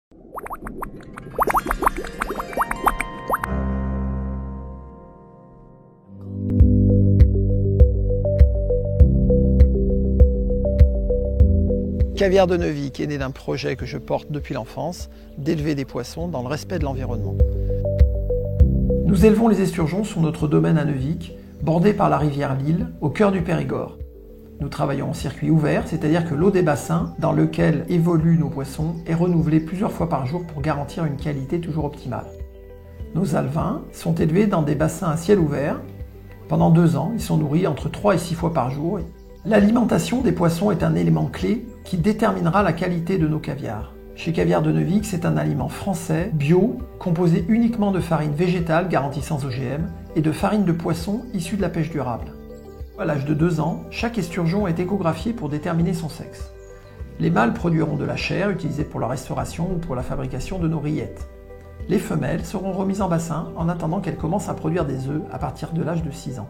Caviar de Neuvic est né d'un projet que je porte depuis l'enfance, d'élever des poissons dans le respect de l'environnement. Nous élevons les esturgeons sur notre domaine à Neuvic, bordé par la rivière Lille, au cœur du Périgord. Nous travaillons en circuit ouvert, c'est-à-dire que l'eau des bassins dans lequel évoluent nos poissons est renouvelée plusieurs fois par jour pour garantir une qualité toujours optimale. Nos alevins sont élevés dans des bassins à ciel ouvert. Pendant 2 ans, ils sont nourris entre 3 et 6 fois par jour. L'alimentation des poissons est un élément clé qui déterminera la qualité de nos caviars. Chez Caviar de Neuvic, c'est un aliment français, bio, composé uniquement de farine végétale garantie sans OGM et de farine de poisson issue de la pêche durable. À l'âge de 2 ans, chaque esturgeon est échographié pour déterminer son sexe. Les mâles produiront de la chair utilisée pour la restauration ou pour la fabrication de nos rillettes. Les femelles seront remises en bassin en attendant qu'elles commencent à produire des œufs à partir de l'âge de 6 ans.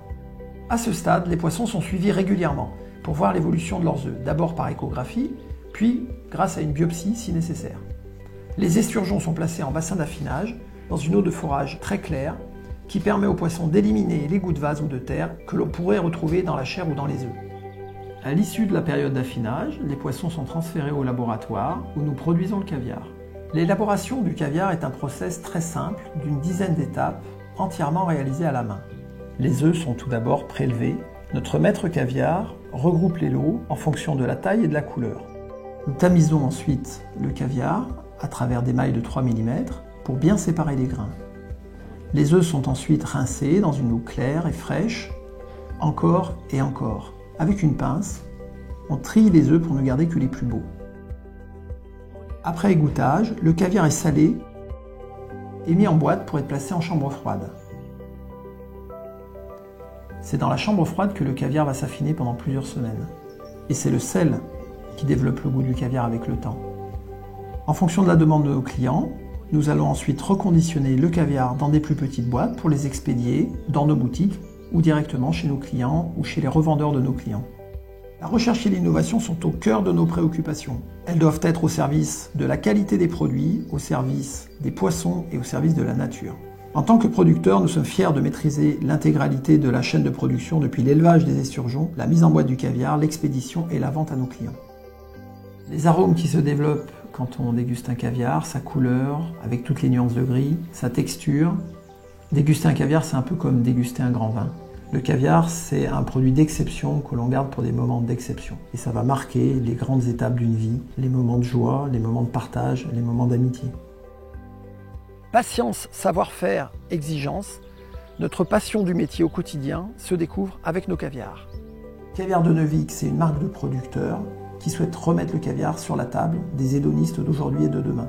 À ce stade, les poissons sont suivis régulièrement pour voir l'évolution de leurs œufs, d'abord par échographie, puis grâce à une biopsie si nécessaire. Les esturgeons sont placés en bassin d'affinage, dans une eau de forage très claire, qui permet aux poissons d'éliminer les gouttes de vase ou de terre que l'on pourrait retrouver dans la chair ou dans les œufs. À l'issue de la période d'affinage, les poissons sont transférés au laboratoire où nous produisons le caviar. L'élaboration du caviar est un process très simple d'une dizaine d'étapes, entièrement réalisées à la main. Les œufs sont tout d'abord prélevés. Notre maître caviar regroupe les lots en fonction de la taille et de la couleur. Nous tamisons ensuite le caviar à travers des mailles de 3 mm pour bien séparer les grains. Les œufs sont ensuite rincés dans une eau claire et fraîche, encore et encore. Avec une pince, on trie les œufs pour ne garder que les plus beaux. Après égouttage, le caviar est salé et mis en boîte pour être placé en chambre froide. C'est dans la chambre froide que le caviar va s'affiner pendant plusieurs semaines. Et c'est le sel qui développe le goût du caviar avec le temps. En fonction de la demande de nos clients, nous allons ensuite reconditionner le caviar dans des plus petites boîtes pour les expédier dans nos boutiques ou directement chez nos clients ou chez les revendeurs de nos clients. La recherche et l'innovation sont au cœur de nos préoccupations. Elles doivent être au service de la qualité des produits, au service des poissons et au service de la nature. En tant que producteurs, nous sommes fiers de maîtriser l'intégralité de la chaîne de production depuis l'élevage des esturgeons, la mise en boîte du caviar, l'expédition et la vente à nos clients. Les arômes qui se développent quand on déguste un caviar, sa couleur, avec toutes les nuances de gris, sa texture. Déguster un caviar, c'est un peu comme déguster un grand vin. Le caviar, c'est un produit d'exception que l'on garde pour des moments d'exception. Et ça va marquer les grandes étapes d'une vie, les moments de joie, les moments de partage, les moments d'amitié. Patience, savoir-faire, exigence, notre passion du métier au quotidien se découvre avec nos caviars. Caviar de Neuvic, c'est une marque de producteurs qui souhaite remettre le caviar sur la table des hédonistes d'aujourd'hui et de demain.